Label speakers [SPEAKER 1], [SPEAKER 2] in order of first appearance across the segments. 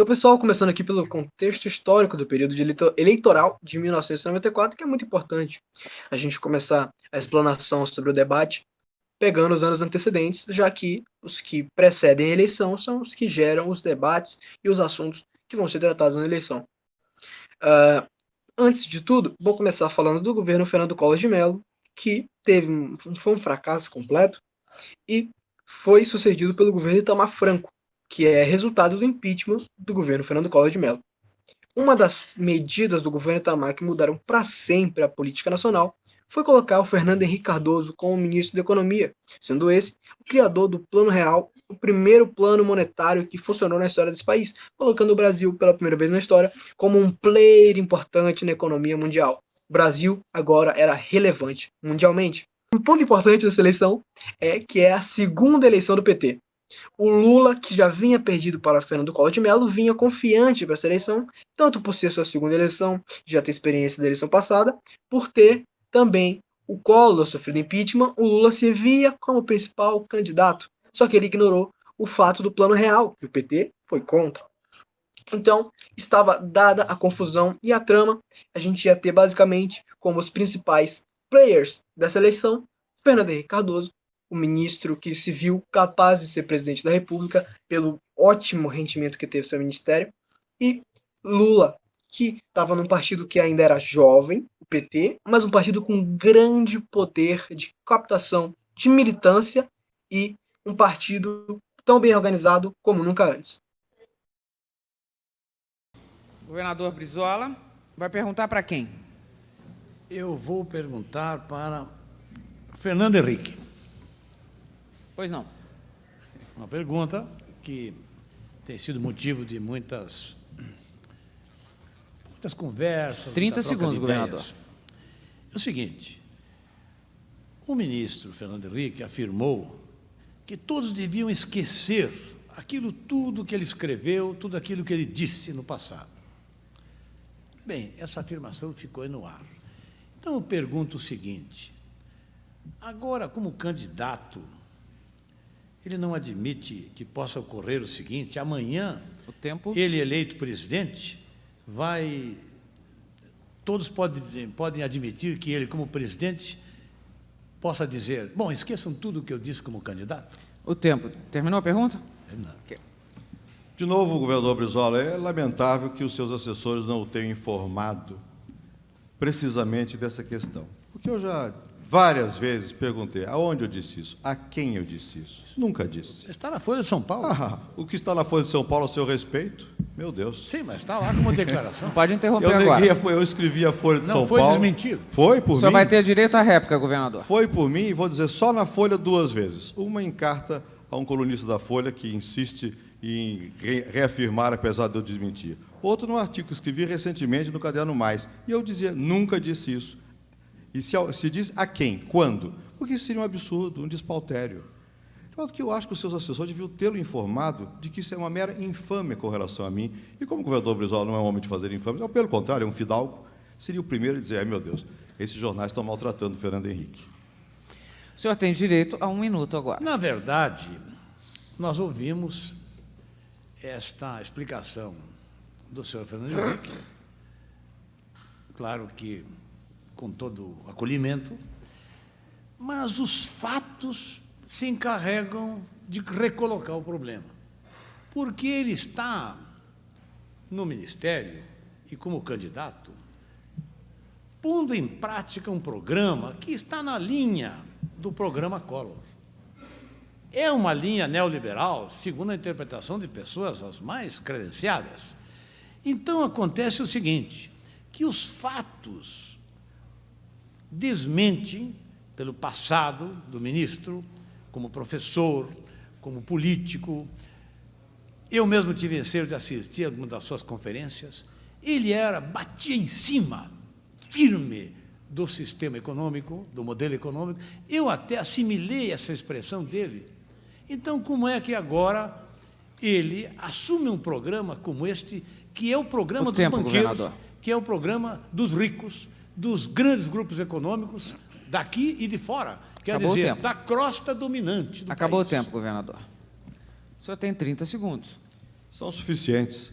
[SPEAKER 1] pessoal, começando aqui pelo contexto histórico do período eleitoral de 1994, que é muito importante a gente começar a explanação sobre o debate pegando os anos antecedentes, já que os que precedem a eleição são os que geram os debates e os assuntos que vão ser tratados na eleição. Antes de tudo, vou começar falando do governo Fernando Collor de Mello, que foi um fracasso completo e foi sucedido pelo governo Itamar Franco, que é resultado do impeachment do governo Fernando Collor de Mello. Uma das medidas do governo Itamar que mudaram para sempre a política nacional foi colocar o Fernando Henrique Cardoso como ministro da Economia, sendo esse o criador do Plano Real, o primeiro plano monetário que funcionou na história desse país, colocando o Brasil pela primeira vez na história como um player importante na economia mundial. O Brasil agora era relevante mundialmente. Um ponto importante dessa eleição é que é a segunda eleição do PT. O Lula, que já vinha perdido para Fernando Collor de Mello, vinha confiante para essa eleição, tanto por ser sua segunda eleição, já ter experiência da eleição passada, por ter também o Collor sofrido impeachment, o Lula se via como principal candidato, só que ele ignorou o fato do Plano Real, que o PT foi contra. Então, estava dada a confusão e a trama, a gente ia ter basicamente como os principais players dessa eleição, Fernando Henrique Cardoso, o ministro que se viu capaz de ser presidente da República pelo ótimo rendimento que teve seu ministério, e Lula, que estava num partido que ainda era jovem, o PT, mas um partido com grande poder de captação de militância e um partido tão bem organizado como nunca antes.
[SPEAKER 2] Governador Brizola, vai perguntar para quem?
[SPEAKER 3] Eu vou perguntar para Fernando Henrique.
[SPEAKER 2] Pois não.
[SPEAKER 3] Uma pergunta que tem sido motivo de muitas conversas.
[SPEAKER 2] 30 segundos, governador.
[SPEAKER 3] É o seguinte, o ministro Fernando Henrique afirmou que todos deviam esquecer aquilo tudo que ele escreveu, tudo aquilo que ele disse no passado. Bem, essa afirmação ficou aí no ar. Então, eu pergunto o seguinte, agora, como candidato, ele não admite que possa ocorrer o seguinte, amanhã, ele eleito presidente, todos podem admitir que ele, como presidente, possa dizer, bom, esqueçam tudo o que eu disse como candidato?
[SPEAKER 2] O tempo. Terminou a pergunta?
[SPEAKER 3] Terminado.
[SPEAKER 2] Okay.
[SPEAKER 4] De novo, governador Brizola, é lamentável que os seus assessores não o tenham informado precisamente dessa questão. Porque eu já várias vezes perguntei aonde eu disse isso, a quem eu disse isso. Nunca disse.
[SPEAKER 3] Está na Folha de São Paulo.
[SPEAKER 4] O que está na Folha de São Paulo a seu respeito? Meu Deus.
[SPEAKER 3] Sim, mas está lá como declaração.
[SPEAKER 2] Não pode interromper agora.
[SPEAKER 4] Eu escrevi a Folha de São Paulo.
[SPEAKER 3] Não, foi desmentido.
[SPEAKER 4] Foi por mim?
[SPEAKER 2] Só vai ter direito à réplica, governador.
[SPEAKER 4] Foi por mim, e vou dizer só na Folha 2 vezes. Uma em carta a um colunista da Folha que insiste em reafirmar, apesar de eu desmentir. Outro num artigo que escrevi recentemente no Caderno Mais. E eu dizia, nunca disse isso. E se diz a quem? Quando? Porque isso seria um absurdo, um despautério. De modo que eu acho que os seus assessores deviam tê-lo informado de que isso é uma mera infâmia com relação a mim. E como o governador Brizola não é um homem de fazer infâmia, pelo contrário, é um fidalgo, seria o primeiro a dizer, ai meu Deus, esses jornais estão maltratando o Fernando Henrique.
[SPEAKER 2] O senhor tem direito a 1 minuto agora.
[SPEAKER 3] Na verdade, nós ouvimos esta explicação do senhor Fernando Henrique, claro que com todo o acolhimento, mas os fatos se encarregam de recolocar o problema. Porque ele está no Ministério e como candidato, pondo em prática um programa que está na linha do programa Collor. É uma linha neoliberal, segundo a interpretação de pessoas as mais credenciadas. Então, acontece o seguinte, que os fatos desmentem, pelo passado do ministro, como professor, como político. Eu mesmo tive o prazer de assistir a uma das suas conferências. Ele batia em cima, firme, do sistema econômico, do modelo econômico. Eu até assimilei essa expressão dele. Então, como é que agora ele assume um programa como este, que é o programa dos banqueiros, governador, que é o programa dos ricos, dos grandes grupos econômicos, daqui e de fora, quer dizer, da crosta dominante do país.
[SPEAKER 2] Acabou o tempo, governador. O senhor tem 30 segundos.
[SPEAKER 4] São suficientes.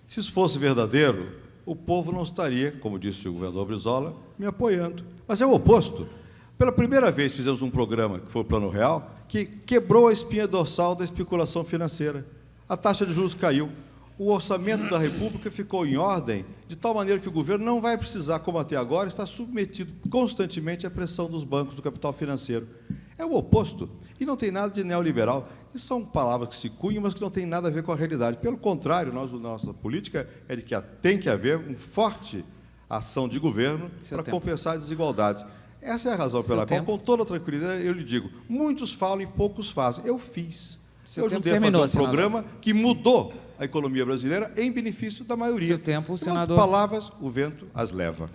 [SPEAKER 4] Se isso fosse verdadeiro, o povo não estaria, como disse o governador Brizola, me apoiando. Mas é o oposto. Pela primeira vez fizemos um programa, que foi o Plano Real, que quebrou a espinha dorsal da especulação financeira. A taxa de juros caiu. O orçamento da República ficou em ordem, de tal maneira que o governo não vai precisar, como até agora, estar submetido constantemente à pressão dos bancos, do capital financeiro. É o oposto. E não tem nada de neoliberal. Isso são palavras que se cunham, mas que não têm nada a ver com a realidade. Pelo contrário, nossa política é de que tem que haver uma forte ação de governo para compensar as desigualdades. Essa é a razão pela qual, com toda tranquilidade, eu lhe digo, muitos falam e poucos fazem. Eu fiz. Eu ajudei a fazer um programa que mudou a economia brasileira em benefício da maioria.
[SPEAKER 2] Seu tempo, senador.
[SPEAKER 4] Palavras, o vento as leva.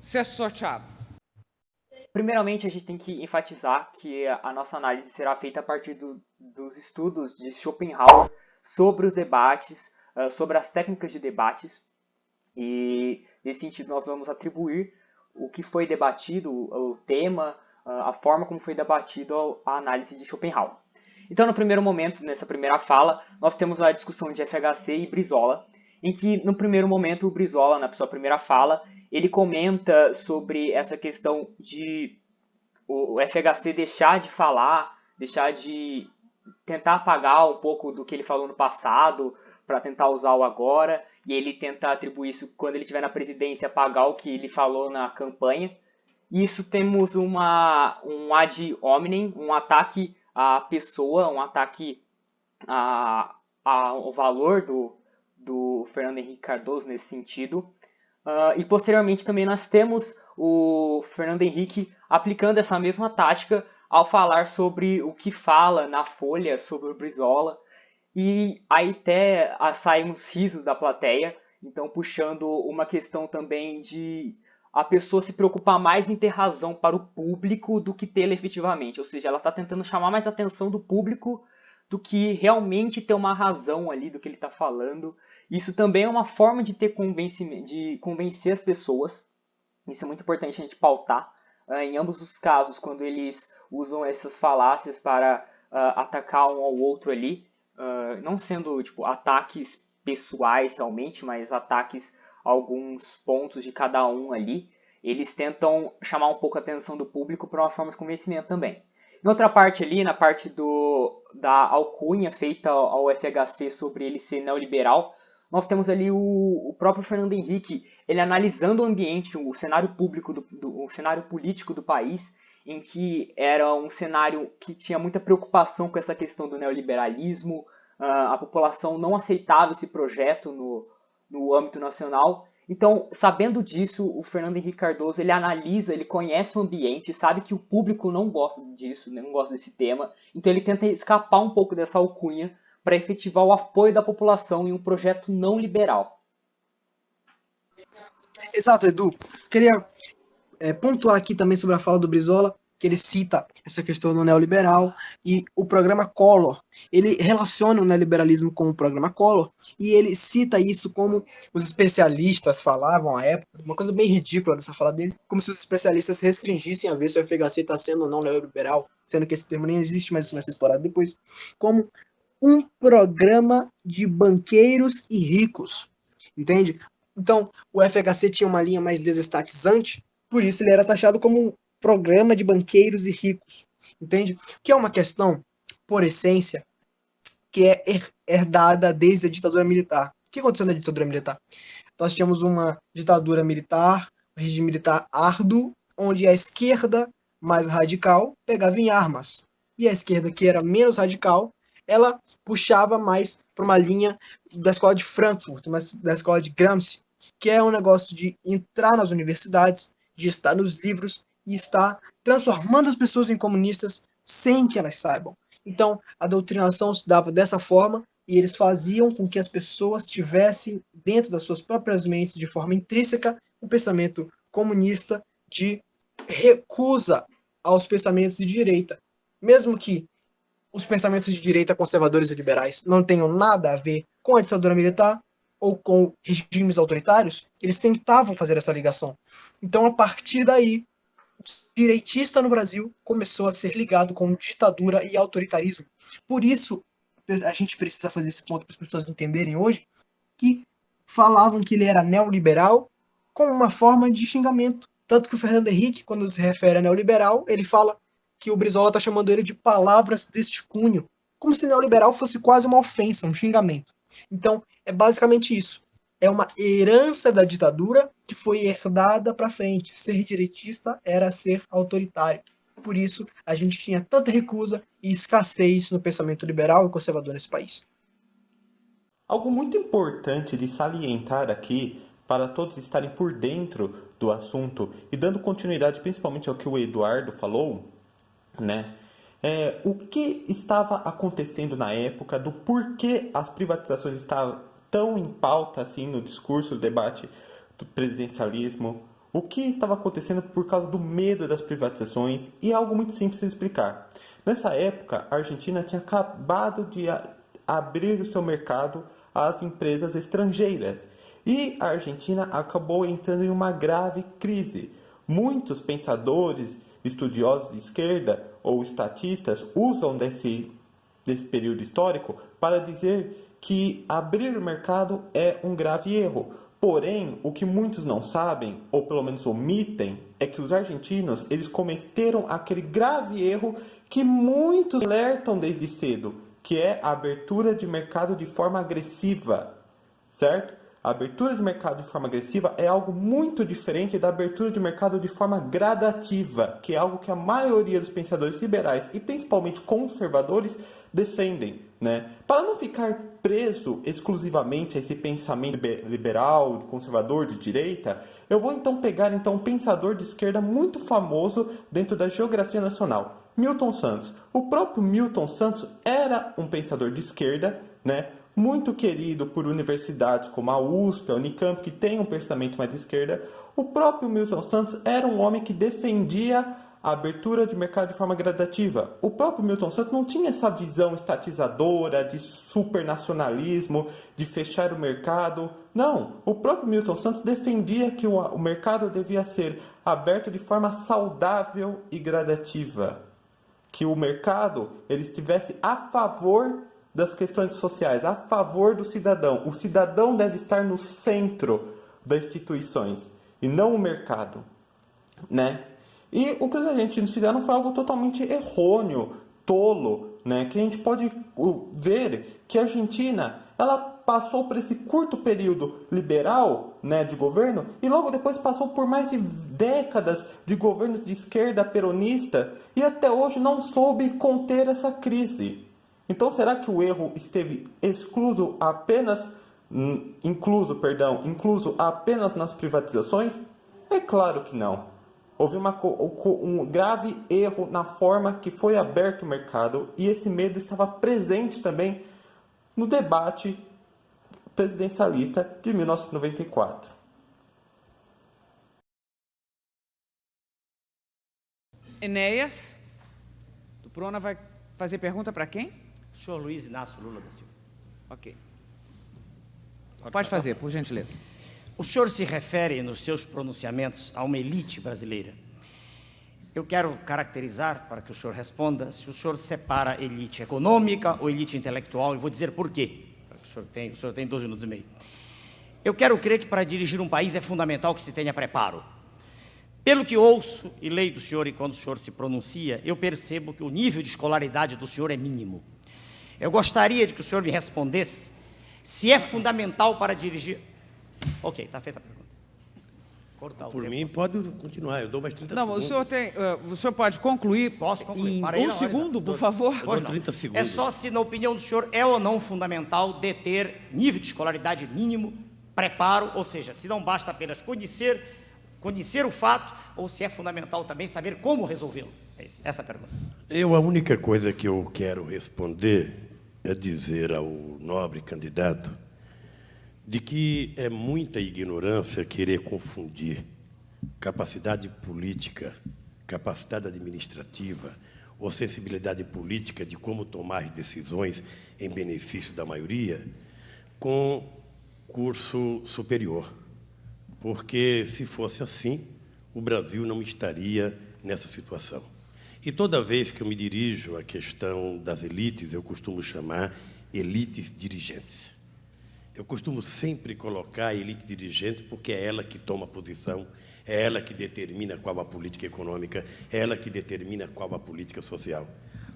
[SPEAKER 2] Sexto sorteado.
[SPEAKER 5] Primeiramente, a gente tem que enfatizar que a nossa análise será feita a partir dos estudos de Schopenhauer sobre os debates, sobre as técnicas de debates. E, nesse sentido, nós vamos atribuir o que foi debatido, o tema, a forma como foi debatido a análise de Schopenhauer. Então, no primeiro momento, nessa primeira fala, nós temos a discussão de FHC e Brizola, em que, no primeiro momento, o Brizola, na sua primeira fala, ele comenta sobre essa questão de o FHC deixar de falar, deixar de tentar apagar um pouco do que ele falou no passado para tentar usar o agora, e ele tenta atribuir isso, quando ele estiver na presidência, apagar o que ele falou na campanha. Isso temos um ad hominem, um ataque à pessoa, um ataque ao valor do Fernando Henrique Cardoso nesse sentido. E posteriormente também nós temos o Fernando Henrique aplicando essa mesma tática ao falar sobre o que fala na Folha sobre o Brizola. E aí até saem uns risos da plateia, então puxando uma questão também de a pessoa se preocupar mais em ter razão para o público do que tê-la efetivamente. Ou seja, ela está tentando chamar mais a atenção do público do que realmente ter uma razão ali do que ele está falando. Isso também é uma forma de ter convencimento, de convencer as pessoas. Isso é muito importante a gente pautar. Em ambos os casos, quando eles usam essas falácias para atacar um ao outro ali, não sendo ataques pessoais realmente, mas ataques a alguns pontos de cada um ali, eles tentam chamar um pouco a atenção do público para uma forma de convencimento também. Em outra parte ali, na parte da alcunha feita ao FHC sobre ele ser neoliberal, nós temos ali o próprio Fernando Henrique, ele analisando o ambiente, o cenário público, o cenário político do país, em que era um cenário que tinha muita preocupação com essa questão do neoliberalismo, a população não aceitava esse projeto no âmbito nacional. Então, sabendo disso, o Fernando Henrique Cardoso, ele analisa, ele conhece o ambiente, sabe que o público não gosta disso, não gosta desse tema, então ele tenta escapar um pouco dessa alcunha para efetivar o apoio da população em um projeto não liberal.
[SPEAKER 1] Exato, Edu. Queria pontuar aqui também sobre a fala do Brizola, que ele cita essa questão do neoliberal e o programa Collor. Ele relaciona o neoliberalismo com o programa Collor e ele cita isso como os especialistas falavam à época, uma coisa bem ridícula dessa fala dele, como se os especialistas restringissem a ver se o FHC está sendo ou não neoliberal, sendo que esse termo nem existe, mas isso vai ser explorado depois, como um programa de banqueiros e ricos, entende? Então, o FHC tinha uma linha mais desestatizante, por isso ele era taxado como um programa de banqueiros e ricos, entende? Que é uma questão, por essência, que é herdada desde a ditadura militar. O que aconteceu na ditadura militar? Nós tínhamos uma ditadura militar, um regime militar árduo, onde a esquerda mais radical pegava em armas, e a esquerda que era menos radical, ela puxava mais para uma linha da escola de Frankfurt, da escola de Gramsci, que é um negócio de entrar nas universidades, de estar nos livros e estar transformando as pessoas em comunistas sem que elas saibam. Então, a doutrinação se dava dessa forma e eles faziam com que as pessoas tivessem dentro das suas próprias mentes, de forma intrínseca, um pensamento comunista de recusa aos pensamentos de direita. Mesmo que os pensamentos de direita conservadores e liberais não tenham nada a ver com a ditadura militar ou com regimes autoritários, eles tentavam fazer essa ligação. Então, a partir daí, o direitista no Brasil começou a ser ligado com ditadura e autoritarismo. Por isso, a gente precisa fazer esse ponto para as pessoas entenderem hoje que falavam que ele era neoliberal como uma forma de xingamento. Tanto que o Fernando Henrique, quando se refere a neoliberal, ele fala que o Brizola está chamando ele de palavras deste cunho, como se neoliberal fosse quase uma ofensa, um xingamento. Então, é basicamente isso. É uma herança da ditadura que foi herdada para frente. Ser direitista era ser autoritário. Por isso, a gente tinha tanta recusa e escassez no pensamento liberal e conservador nesse país.
[SPEAKER 6] Algo muito importante de salientar aqui, para todos estarem por dentro do assunto e dando continuidade principalmente ao que o Eduardo falou, né? O que estava acontecendo na época, do porquê as privatizações estavam tão em pauta assim no discurso, no debate do presidencialismo, o que estava acontecendo por causa do medo das privatizações, e é algo muito simples de explicar. Nessa época, a Argentina tinha acabado de abrir o seu mercado às empresas estrangeiras e a Argentina acabou entrando em uma grave crise. Muitos pensadores, estudiosos de esquerda ou estatistas usam desse período histórico para dizer que abrir o mercado é um grave erro. Porém, o que muitos não sabem, ou pelo menos omitem, é que os argentinos eles cometeram aquele grave erro que muitos alertam desde cedo, que é a abertura de mercado de forma agressiva, certo? A abertura de mercado de forma agressiva é algo muito diferente da abertura de mercado de forma gradativa, que é algo que a maioria dos pensadores liberais e principalmente conservadores defendem, né? Para não ficar preso exclusivamente a esse pensamento liberal, conservador, de direita, eu vou então pegar um pensador de esquerda muito famoso dentro da geografia nacional, Milton Santos. O próprio Milton Santos era um pensador de esquerda, né? Muito querido por universidades como a USP, a Unicamp, que tem um pensamento mais de esquerda. O próprio Milton Santos era um homem que defendia a abertura de mercado de forma gradativa. O próprio Milton Santos não tinha essa visão estatizadora de supernacionalismo, de fechar o mercado. Não, o próprio Milton Santos defendia que o mercado devia ser aberto de forma saudável e gradativa. Que o mercado ele estivesse a favor das questões sociais, a favor do cidadão. O cidadão deve estar no centro das instituições e não o mercado, né? E o que os argentinos fizeram foi algo totalmente errôneo, tolo, né? Que a gente pode ver que a Argentina ela passou por esse curto período liberal, né, de governo, e logo depois passou por mais de décadas de governos de esquerda peronista e até hoje não soube conter essa crise. Então, será que o erro esteve incluso apenas nas privatizações? É claro que não. Houve um grave erro na forma que foi aberto o mercado e esse medo estava presente também no debate presidencialista de 1994.
[SPEAKER 2] Enéas, do Prona vai fazer pergunta para quem?
[SPEAKER 7] O senhor Luiz Inácio Lula da Silva.
[SPEAKER 2] Ok. Pode fazer, por gentileza.
[SPEAKER 7] O senhor se refere nos seus pronunciamentos a uma elite brasileira. Eu quero caracterizar, para que o senhor responda, se o senhor separa elite econômica ou elite intelectual, e vou dizer por quê. O senhor tem 12 minutos e meio. Eu quero crer que para dirigir um país é fundamental que se tenha preparo. Pelo que ouço e leio do senhor e quando o senhor se pronuncia, eu percebo que o nível de escolaridade do senhor é mínimo. Eu gostaria de que o senhor me respondesse se é fundamental para dirigir... Ok, está feita a pergunta. Cortar
[SPEAKER 8] Por mim, pode continuar, eu dou mais 30 segundos.
[SPEAKER 2] Não, o senhor pode concluir.
[SPEAKER 7] Posso concluir?
[SPEAKER 2] Em segundo, por favor.
[SPEAKER 8] Eu dou 30 segundos.
[SPEAKER 7] É só se, na opinião do senhor, é ou não fundamental deter nível de escolaridade mínimo, preparo, ou seja, se não basta apenas conhecer o fato, ou se é fundamental também saber como resolvê-lo. É isso, essa é a pergunta.
[SPEAKER 8] A única coisa que eu quero responder é dizer ao nobre candidato de que é muita ignorância querer confundir capacidade política, capacidade administrativa ou sensibilidade política de como tomar decisões em benefício da maioria com curso superior. Porque, se fosse assim, o Brasil não estaria nessa situação. E toda vez que eu me dirijo à questão das elites, eu costumo chamar elites dirigentes. Eu costumo sempre colocar a elite dirigente porque é ela que toma posição, é ela que determina qual a política econômica, é ela que determina qual a política social.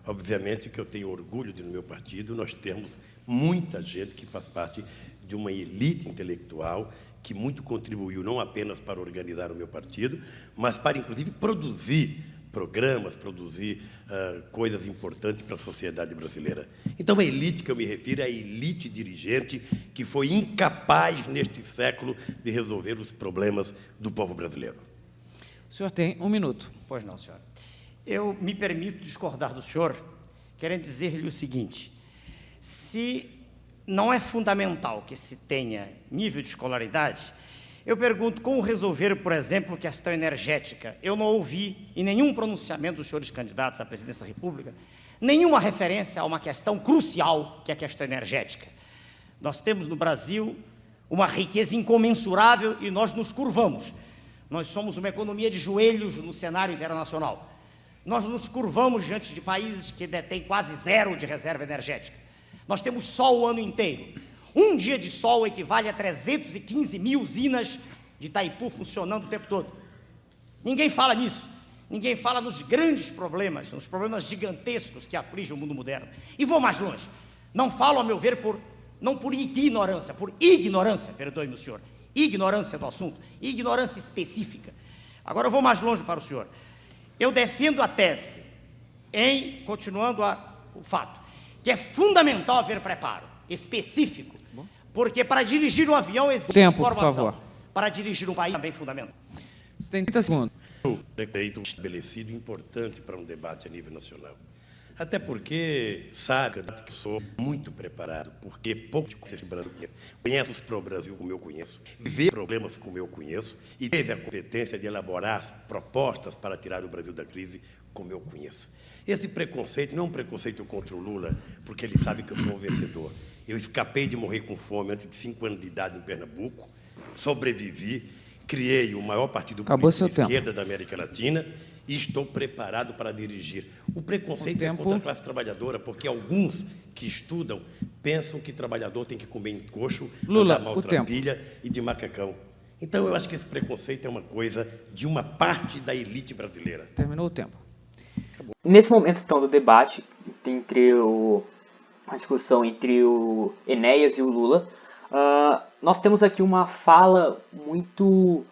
[SPEAKER 8] Obviamente que eu tenho orgulho de, no meu partido, nós temos muita gente que faz parte de uma elite intelectual que muito contribuiu não apenas para organizar o meu partido, mas para, inclusive, produzir programas, produzir coisas importantes para a sociedade brasileira. Então, a elite que eu me refiro é a elite dirigente que foi incapaz, neste século, de resolver os problemas do povo brasileiro.
[SPEAKER 2] O senhor tem 1 minuto.
[SPEAKER 7] Pois não, senhor. Eu me permito discordar do senhor, querendo dizer-lhe o seguinte: se não é fundamental que se tenha nível de escolaridade, eu pergunto como resolver, por exemplo, questão energética. Eu não ouvi em nenhum pronunciamento dos senhores candidatos à presidência da República nenhuma referência a uma questão crucial, que é a questão energética. Nós temos no Brasil uma riqueza incomensurável e nós nos curvamos. Nós somos uma economia de joelhos no cenário internacional. Nós nos curvamos diante de países que detêm quase zero de reserva energética. Nós temos sol o ano inteiro. Um dia de sol equivale a 315 mil usinas de Itaipu funcionando o tempo todo. Ninguém fala nisso. Ninguém fala nos grandes problemas, nos problemas gigantescos que afligem o mundo moderno. E vou mais longe. Não falo, a meu ver, não por ignorância, perdoe-me o senhor, ignorância do assunto, ignorância específica. Agora eu vou mais longe para o senhor. Eu defendo a tese, continuando o fato, que é fundamental haver preparo específico, porque para dirigir um avião existe formação. Por favor. Para dirigir um país também é fundamental.
[SPEAKER 2] Você tem 30 segundos.
[SPEAKER 8] Um preceito estabelecido importante para um debate a nível nacional. Até porque sabe que sou muito preparado, porque pouco conheço o Brasil como eu conheço, vê problemas como eu conheço e teve a competência de elaborar as propostas para tirar o Brasil da crise como eu conheço. Esse preconceito não é um preconceito contra o Lula, porque ele sabe que eu sou um vencedor. Eu escapei de morrer com fome antes de 5 anos de idade em Pernambuco, sobrevivi, criei o maior partido político de esquerda da América Latina e estou preparado para dirigir. O preconceito é contra a classe trabalhadora, porque alguns que estudam pensam que trabalhador tem que comer encoxo, andar maltrapilha e de macacão. Então, eu acho que esse preconceito é uma coisa de uma parte da elite brasileira.
[SPEAKER 2] Terminou o tempo.
[SPEAKER 5] Acabou. Nesse momento, então, do debate, a discussão entre o Enéas e o Lula, nós temos aqui uma fala muito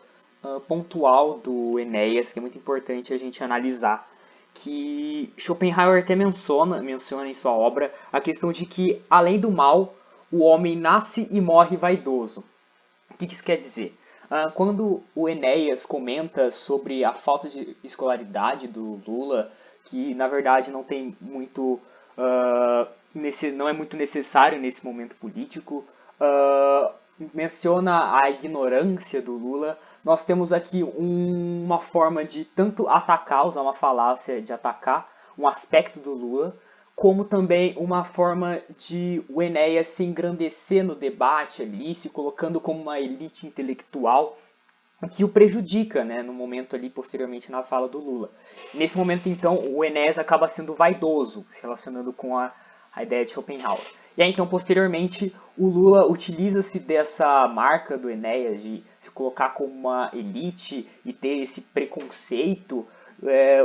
[SPEAKER 5] pontual do Enéas, que é muito importante a gente analisar, que Schopenhauer até menciona em sua obra a questão de que, além do mal, o homem nasce e morre vaidoso. O que isso quer dizer? Quando o Enéas comenta sobre a falta de escolaridade do Lula, que na verdade não tem muito, não é muito necessário nesse momento político, menciona a ignorância do Lula, nós temos aqui uma forma de tanto atacar, usar uma falácia de atacar um aspecto do Lula, como também uma forma de o Enéas se engrandecer no debate ali, se colocando como uma elite intelectual, que o prejudica, né, no momento ali, posteriormente, na fala do Lula. Nesse momento, então, o Enéas acaba sendo vaidoso, se relacionando com a ideia de Schopenhauer. E aí, então, posteriormente, o Lula utiliza-se dessa marca do Enéas, de se colocar como uma elite e ter esse preconceito.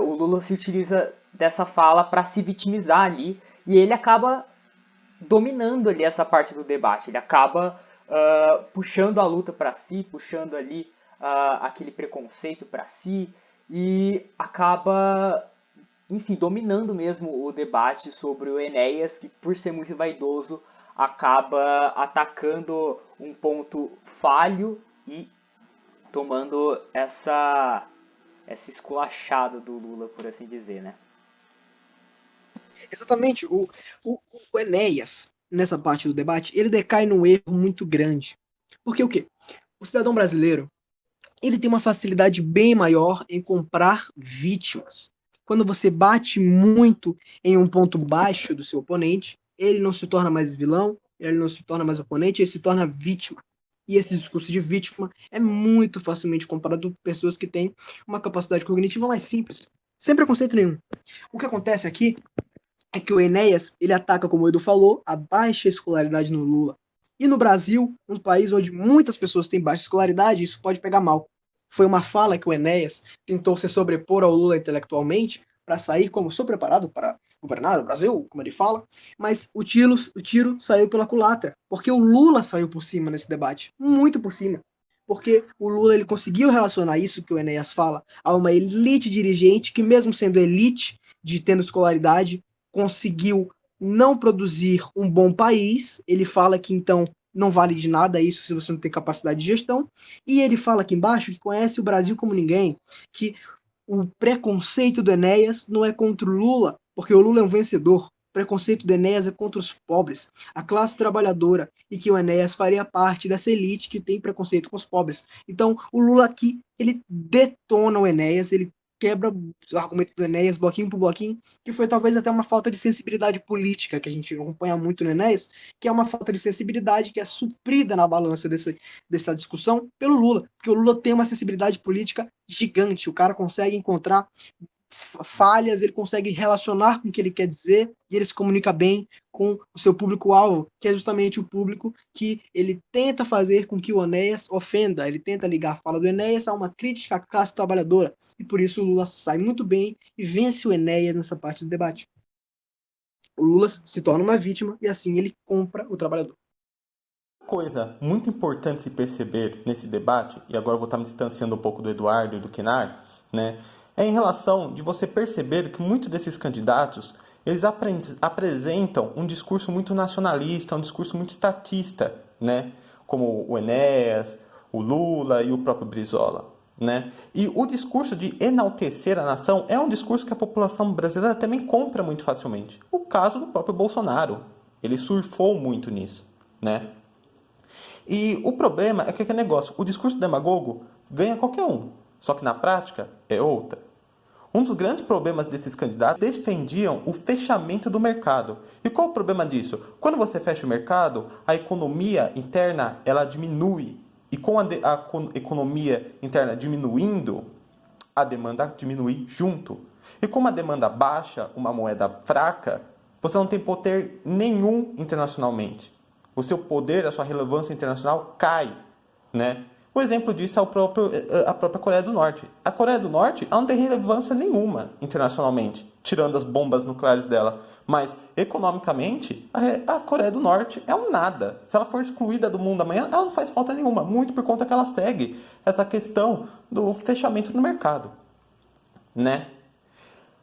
[SPEAKER 5] O Lula se utiliza dessa fala para se vitimizar ali, e ele acaba dominando ali essa parte do debate. Ele acaba puxando a luta para si, puxando ali aquele preconceito para si, e acaba, enfim, dominando mesmo o debate sobre o Enéas, que por ser muito vaidoso acaba atacando um ponto falho e tomando essa esculachada do Lula, por assim dizer, né?
[SPEAKER 1] Exatamente. O Enéas, nessa parte do debate, ele decai num erro muito grande. Porque o quê? O cidadão brasileiro, ele tem uma facilidade bem maior em comprar vítimas. Quando você bate muito em um ponto baixo do seu oponente, ele não se torna mais vilão, ele não se torna mais oponente, ele se torna vítima. E esse discurso de vítima é muito facilmente comparado com pessoas que têm uma capacidade cognitiva mais simples, sem preconceito nenhum. O que acontece aqui é que o Enéas, ele ataca, como o Edu falou, a baixa escolaridade no Lula. E no Brasil, um país onde muitas pessoas têm baixa escolaridade, isso pode pegar mal. Foi uma fala que o Enéas tentou se sobrepor ao Lula intelectualmente para sair como sou preparado para governar o Brasil, como ele fala, mas o tiro saiu pela culatra, porque o Lula saiu por cima nesse debate, muito por cima. Porque o Lula ele conseguiu relacionar isso que o Enéas fala a uma elite dirigente que, mesmo sendo elite, de tendo escolaridade, conseguiu não produzir um bom país. Ele fala que, então, não vale de nada isso se você não tem capacidade de gestão. E ele fala aqui embaixo que conhece o Brasil como ninguém, que o preconceito do Enéas não é contra o Lula, porque o Lula é um vencedor. O preconceito do Enéas é contra os pobres, a classe trabalhadora, e que o Enéas faria parte dessa elite que tem preconceito com os pobres. Então, o Lula aqui, ele detona o Enéas, ele quebra o argumento do Enéas, bloquinho por bloquinho, que foi talvez até uma falta de sensibilidade política, que a gente acompanha muito no Enéas, que é uma falta de sensibilidade que é suprida na balança dessa discussão pelo Lula, porque o Lula tem uma sensibilidade política gigante, o cara consegue encontrar falhas, ele consegue relacionar com o que ele quer dizer e ele se comunica bem com o seu público-alvo, que é justamente o público que ele tenta fazer com que o Enéas ofenda, ele tenta ligar a fala do Enéas a uma crítica à classe trabalhadora, e por isso o Lula sai muito bem e vence o Enéas nessa parte do debate. O Lula se torna uma vítima e assim ele compra o trabalhador.
[SPEAKER 6] Coisa muito importante se perceber nesse debate, e agora eu vou estar me distanciando um pouco do Eduardo e do Kenar, né, é em relação de você perceber que muitos desses candidatos, eles apresentam um discurso muito nacionalista, um discurso muito estatista, né, como o Enéas, o Lula e o próprio Brizola, né? E o discurso de enaltecer a nação é um discurso que a população brasileira também compra muito facilmente. O caso do próprio Bolsonaro, ele surfou muito nisso, né? E o problema é que aquele negócio, o discurso demagogo ganha qualquer um, só que na prática é outra. Um dos grandes problemas desses candidatos defendiam o fechamento do mercado. E qual o problema disso? Quando você fecha o mercado, a economia interna ela diminui. E com a economia interna diminuindo, a demanda diminui junto. E como a demanda baixa, uma moeda fraca, você não tem poder nenhum internacionalmente. O seu poder, a sua relevância internacional cai, né? O exemplo disso é a própria Coreia do Norte. A Coreia do Norte não tem relevância nenhuma internacionalmente, tirando as bombas nucleares dela. Mas, economicamente, a Coreia do Norte é um nada. Se ela for excluída do mundo amanhã, ela não faz falta nenhuma. Muito por conta que ela segue essa questão do fechamento do mercado, né?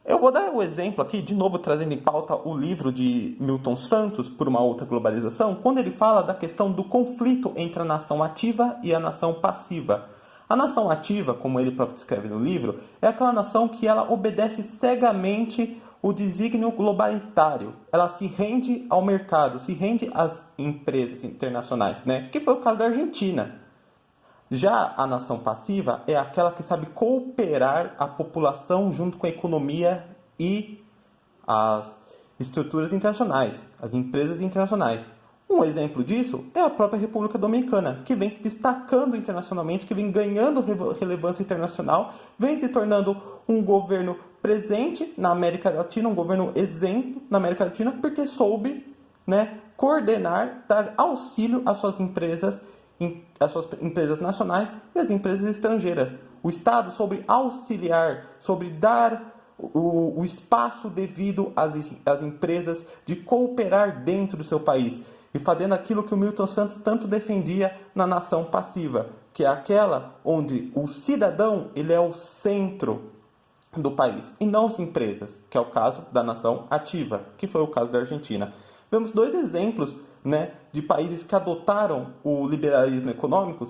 [SPEAKER 6] Eu vou dar o exemplo aqui, de novo trazendo em pauta o livro de Milton Santos, Por uma Outra Globalização, quando ele fala da questão do conflito entre a nação ativa e a nação passiva. A nação ativa, como ele próprio descreve no livro, é aquela nação que ela obedece cegamente o desígnio globalitário. Ela se rende ao mercado, se rende às empresas internacionais, né? Que foi o caso da Argentina. Já a nação passiva é aquela que sabe cooperar a população junto com a economia e as estruturas internacionais, as empresas internacionais. Um exemplo disso é a própria República Dominicana, que vem se destacando internacionalmente, que vem ganhando relevância internacional, vem se tornando um governo presente na América Latina, um governo exemplo na América Latina, porque soube, né, coordenar, dar auxílio às suas empresas nacionais e as empresas estrangeiras. O Estado soube auxiliar, sobre dar o espaço devido às empresas de cooperar dentro do seu país e fazendo aquilo que o Milton Santos tanto defendia na nação passiva, que é aquela onde o cidadão ele é o centro do país e não as empresas, que é o caso da nação ativa, que foi o caso da Argentina. Vemos dois exemplos, né, de países que adotaram o liberalismo econômico,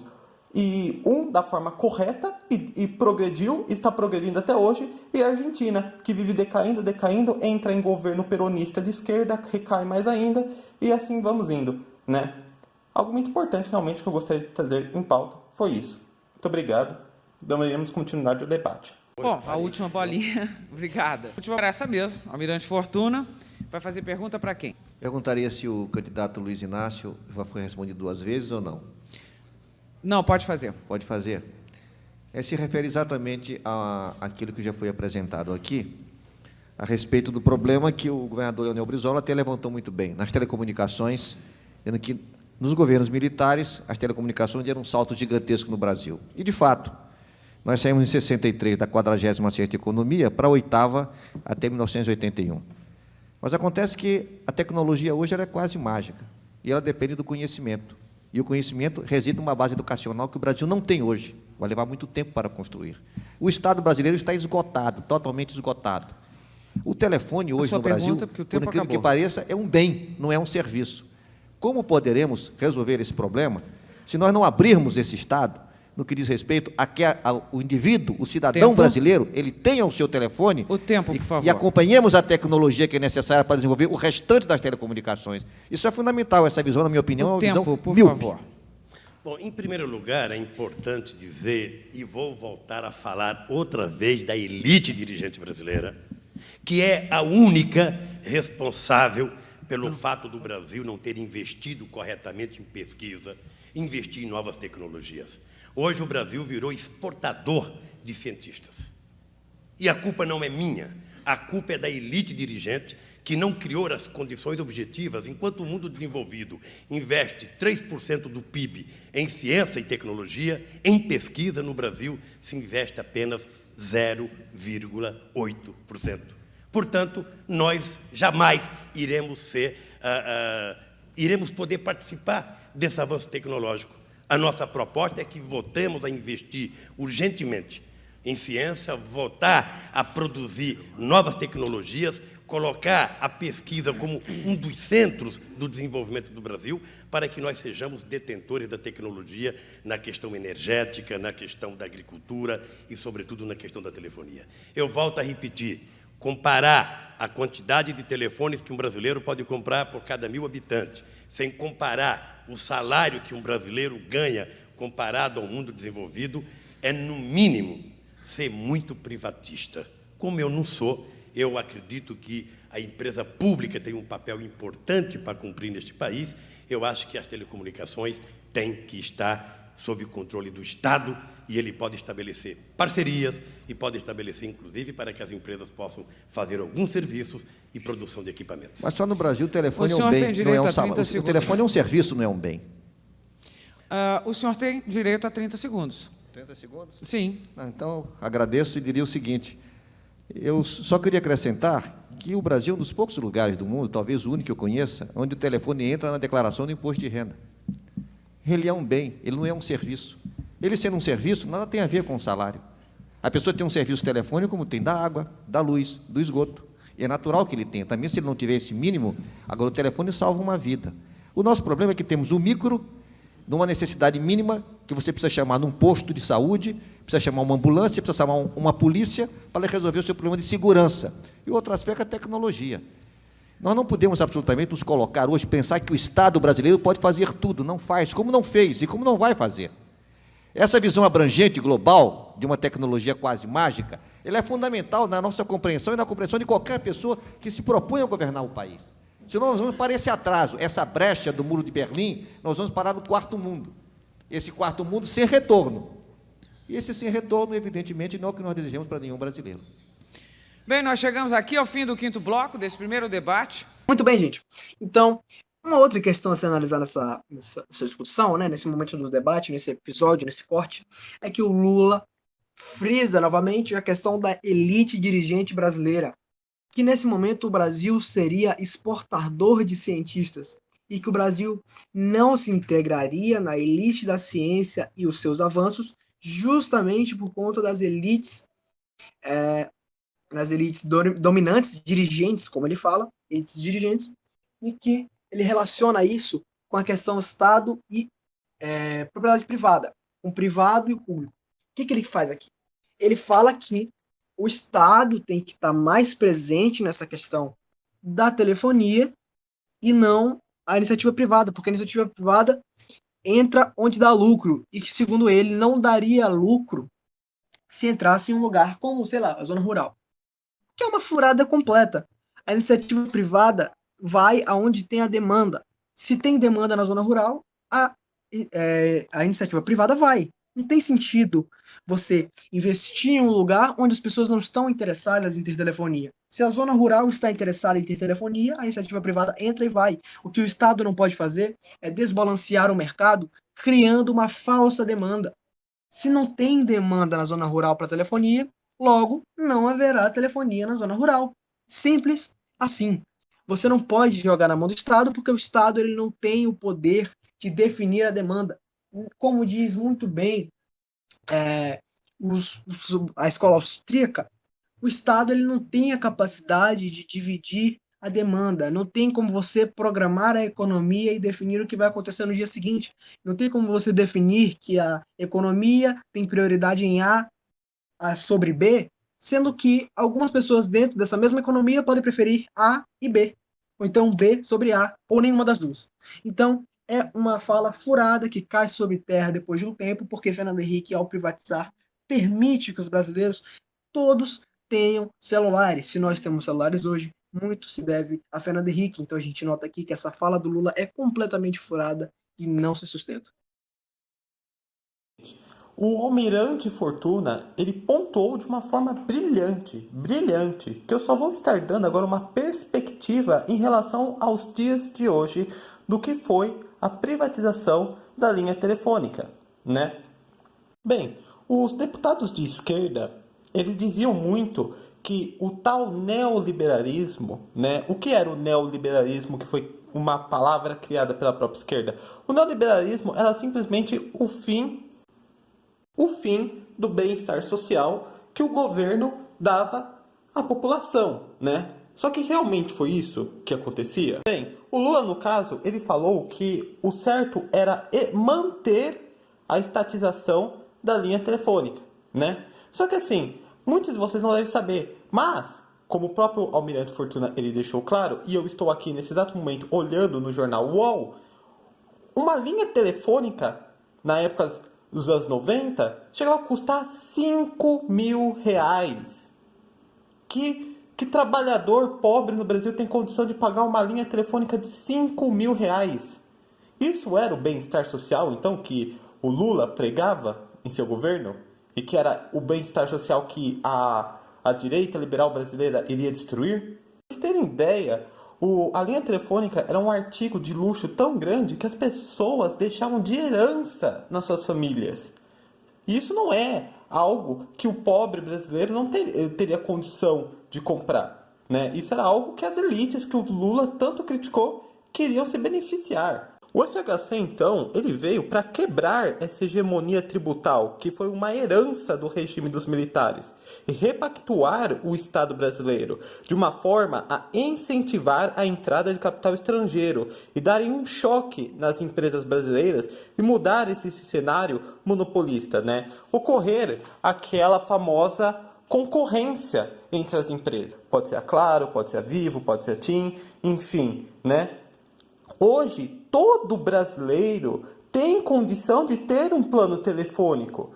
[SPEAKER 6] e um da forma correta e progrediu, está progredindo até hoje, e a Argentina, que vive decaindo, entra em governo peronista de esquerda, recai mais ainda, e assim vamos indo, né? Algo muito importante realmente que eu gostaria de trazer em pauta foi isso. Muito obrigado, daremos continuidade ao debate.
[SPEAKER 2] Bom, a última bolinha, obrigada. A última é essa mesmo, Almirante Fortuna, vai fazer pergunta para quem?
[SPEAKER 9] Perguntaria se o candidato Luiz Inácio já foi respondido 2 vezes ou não.
[SPEAKER 2] Não, pode fazer.
[SPEAKER 9] Pode fazer. Se refere exatamente àquilo que já foi apresentado aqui, a respeito do problema que o governador Leonel Brizola até levantou muito bem, nas telecomunicações, dizendo que Nos governos militares, as telecomunicações deram um salto gigantesco no Brasil. E, de fato, nós saímos em 63 da 46ª economia para a 8ª até 1981. Mas acontece que a tecnologia hoje ela é quase mágica, e ela depende do conhecimento. E o conhecimento reside numa base educacional que o Brasil não tem hoje. Vai levar muito tempo para construir. O Estado brasileiro está esgotado, totalmente esgotado. O telefone hoje no Brasil, por incrível que pareça, é um bem, não é um serviço. Como poderemos resolver esse problema se nós não abrirmos esse Estado no que diz respeito a que o indivíduo, o cidadão brasileiro, ele tenha o seu telefone e acompanhemos a tecnologia que é necessária para desenvolver o restante das telecomunicações. Isso é fundamental, essa visão, na minha opinião, é uma visão míope.
[SPEAKER 8] Bom, em primeiro lugar, é importante dizer, e vou voltar a falar outra vez da elite dirigente brasileira, que é a única responsável pelo fato do Brasil não ter investido corretamente em pesquisa, investir em novas tecnologias. Hoje o Brasil virou exportador de cientistas. E a culpa não é minha, a culpa é da elite dirigente que não criou as condições objetivas. Enquanto o mundo desenvolvido investe 3% do PIB em ciência e tecnologia, em pesquisa no Brasil se investe apenas 0,8%. Portanto, nós jamais iremos poder participar desse avanço tecnológico. A nossa proposta é que voltemos a investir urgentemente em ciência, voltar a produzir novas tecnologias, colocar a pesquisa como um dos centros do desenvolvimento do Brasil, para que nós sejamos detentores da tecnologia na questão energética, na questão da agricultura e, sobretudo, na questão da telefonia. Eu volto a repetir, comparar a quantidade de telefones que um brasileiro pode comprar por cada 1.000 habitantes, sem comparar o salário que um brasileiro ganha comparado ao mundo desenvolvido, é, no mínimo, ser muito privatista. Como eu não sou, eu acredito que a empresa pública tem um papel importante para cumprir neste país. Eu acho que as telecomunicações têm que estar sob o controle do Estado, e ele pode estabelecer parcerias e pode estabelecer, inclusive, para que as empresas possam fazer alguns serviços e produção de equipamentos.
[SPEAKER 9] Mas só no Brasil o telefone é um bem, não é um salário. O telefone é um serviço, não é um bem.
[SPEAKER 2] O senhor tem direito a 30 segundos.
[SPEAKER 9] 30 segundos?
[SPEAKER 2] Sim.
[SPEAKER 9] Então, agradeço e diria o seguinte, eu só queria acrescentar que o Brasil é um dos poucos lugares do mundo, talvez o único que eu conheça, onde o telefone entra na declaração do imposto de renda. Ele é um bem, ele não é um serviço. Ele sendo um serviço, nada tem a ver com o salário. A pessoa tem um serviço telefônico como tem da água, da luz, do esgoto. E é natural que ele tenha. Também, se ele não tiver esse mínimo, agora o telefone salva uma vida. O nosso problema é que temos o micro, numa necessidade mínima, que você precisa chamar num posto de saúde, precisa chamar uma ambulância, precisa chamar uma polícia para resolver o seu problema de segurança. E o outro aspecto é a tecnologia. Nós não podemos absolutamente nos colocar hoje, pensar que o Estado brasileiro pode fazer tudo. Não faz, como não fez e como não vai fazer. Essa visão abrangente, global, de uma tecnologia quase mágica, ela é fundamental na nossa compreensão e na compreensão de qualquer pessoa que se propõe a governar o país. Senão nós vamos para esse atraso, essa brecha do Muro de Berlim, nós vamos parar no quarto mundo. Esse quarto mundo sem retorno. E esse sem retorno, evidentemente, não é o que nós desejamos para nenhum brasileiro.
[SPEAKER 2] Bem, nós chegamos aqui ao fim do 5º bloco desse primeiro debate.
[SPEAKER 1] Muito bem, gente. Então, uma outra questão a se analisar nessa discussão, né, nesse momento do debate, nesse episódio, nesse corte, é que o Lula frisa novamente a questão da elite dirigente brasileira, que nesse momento o Brasil seria exportador de cientistas e que o Brasil não se integraria na elite da ciência e os seus avanços justamente por conta das elites dominantes, dirigentes, como ele fala, elites dirigentes, e que ele relaciona isso com a questão Estado e propriedade privada, com o privado e o público. O que ele faz aqui? Ele fala que o Estado tem que estar mais presente nessa questão da telefonia e não a iniciativa privada, porque a iniciativa privada entra onde dá lucro, e que, segundo ele, não daria lucro se entrasse em um lugar como, sei lá, a zona rural. Que é uma furada completa. A iniciativa privada vai aonde tem a demanda. Se tem demanda na zona rural, a iniciativa privada vai. Não tem sentido você investir em um lugar onde as pessoas não estão interessadas em ter telefonia. Se a zona rural está interessada em ter telefonia, a iniciativa privada entra e vai. O que o Estado não pode fazer é desbalancear o mercado, criando uma falsa demanda. Se não tem demanda na zona rural para telefonia, logo não haverá telefonia na zona rural. Simples assim. Você não pode jogar na mão do Estado, porque o Estado ele não tem o poder de definir a demanda. Como diz muito bem a escola austríaca, o Estado ele não tem a capacidade de dividir a demanda, não tem como você programar a economia e definir o que vai acontecer no dia seguinte, não tem como você definir que a economia tem prioridade em A sobre B, sendo que algumas pessoas dentro dessa mesma economia podem preferir A e B, ou então B sobre A, ou nenhuma das duas. Então, é uma fala furada que cai sobre terra depois de um tempo, porque Fernando Henrique, ao privatizar, permite que os brasileiros todos tenham celulares. Se nós temos celulares hoje, muito se deve a Fernando Henrique. Então a gente nota aqui que essa fala do Lula é completamente furada e não se sustenta.
[SPEAKER 6] O Almirante Fortuna, ele pontuou de uma forma brilhante, que eu só vou estar dando agora uma perspectiva em relação aos dias de hoje do que foi a privatização da linha telefônica, né? Bem, os deputados de esquerda, eles diziam muito que o tal neoliberalismo, né? O que era o neoliberalismo, que foi uma palavra criada pela própria esquerda? O neoliberalismo era simplesmente o fim do bem-estar social que o governo dava à população, né? Só que realmente foi isso que acontecia? Bem, o Lula, no caso, ele falou que o certo era manter a estatização da linha telefônica, né? Só que assim, muitos de vocês não devem saber, mas, como o próprio Almirante Fortuna ele deixou claro, e eu estou aqui nesse exato momento olhando no jornal UOL, uma linha telefônica, na época dos anos 90, chegava a custar R$5.000. Que trabalhador pobre no Brasil tem condição de pagar uma linha telefônica de R$5.000? Isso era o bem-estar social, então, que o Lula pregava em seu governo? E que era o bem-estar social que a direita liberal brasileira iria destruir? Para vocês terem ideia, a linha telefônica era um artigo de luxo tão grande que as pessoas deixavam de herança nas suas famílias. E isso não é algo que o pobre brasileiro não teria condição de comprar, né? Isso era algo que as elites que o Lula tanto criticou queriam se beneficiar. O FHC, então, ele veio para quebrar essa hegemonia tributal, que foi uma herança do regime dos militares, e repactuar o Estado brasileiro, de uma forma a incentivar a entrada de capital estrangeiro e darem um choque nas empresas brasileiras e mudar esse cenário monopolista, né? Ocorrer aquela famosa concorrência entre as empresas. Pode ser a Claro, pode ser a Vivo, pode ser a TIM, enfim, né? Hoje, todo brasileiro tem condição de ter um plano telefônico.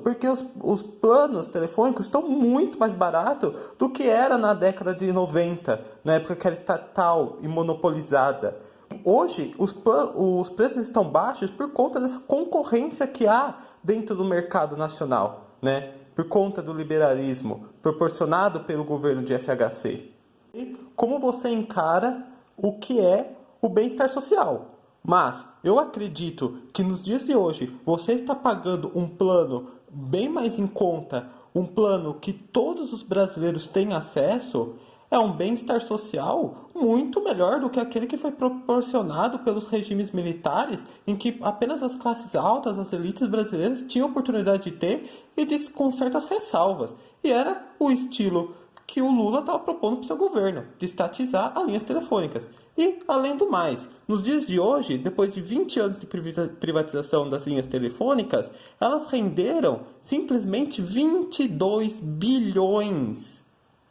[SPEAKER 6] Porque os planos telefônicos estão muito mais baratos do que era na década de 90, na época que era estatal e monopolizada. Hoje, os preços estão baixos por conta dessa concorrência que há dentro do mercado nacional, né? Por conta do liberalismo proporcionado pelo governo de FHC. E como você encara o que é o bem-estar social? Mas eu acredito que nos dias de hoje você está pagando um plano bem mais em conta, um plano que todos os brasileiros têm acesso, é um bem-estar social muito melhor do que aquele que foi proporcionado pelos regimes militares, em que apenas as classes altas, as elites brasileiras, tinham oportunidade de ter e com certas ressalvas. E era o estilo que o Lula estava propondo para o seu governo, de estatizar as linhas telefônicas. E, além do mais, nos dias de hoje, depois de 20 anos de privatização das linhas telefônicas, elas renderam simplesmente 22 bilhões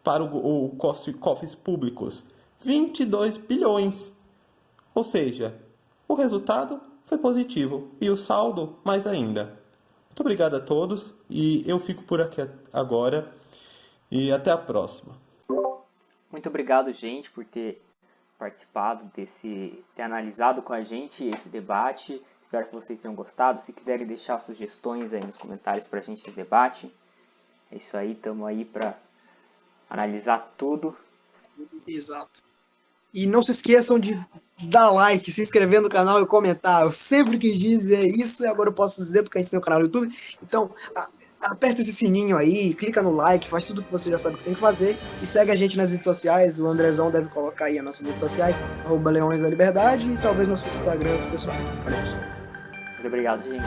[SPEAKER 6] para cofres públicos. 22 bilhões. Ou seja, o resultado foi positivo e o saldo mais ainda. Muito obrigado a todos e eu fico por aqui agora e até a próxima.
[SPEAKER 5] Muito obrigado, gente, por ter participado ter analisado com a gente esse debate. Espero que vocês tenham gostado. Se quiserem deixar sugestões aí nos comentários para a gente debate, é isso aí, estamos aí para analisar tudo.
[SPEAKER 1] Exato. E não se esqueçam de dar like, se inscrever no canal e comentar. Eu sempre quis dizer isso e agora eu posso dizer porque a gente tem um canal no YouTube. Então, aperta esse sininho aí, clica no like, faz tudo que você já sabe que tem que fazer e segue a gente nas redes sociais. O Andrezão deve colocar aí as nossas redes sociais, @Leões da Liberdade, e talvez nossos Instagrams pessoais. Valeu, pessoal.
[SPEAKER 5] Muito obrigado, gente.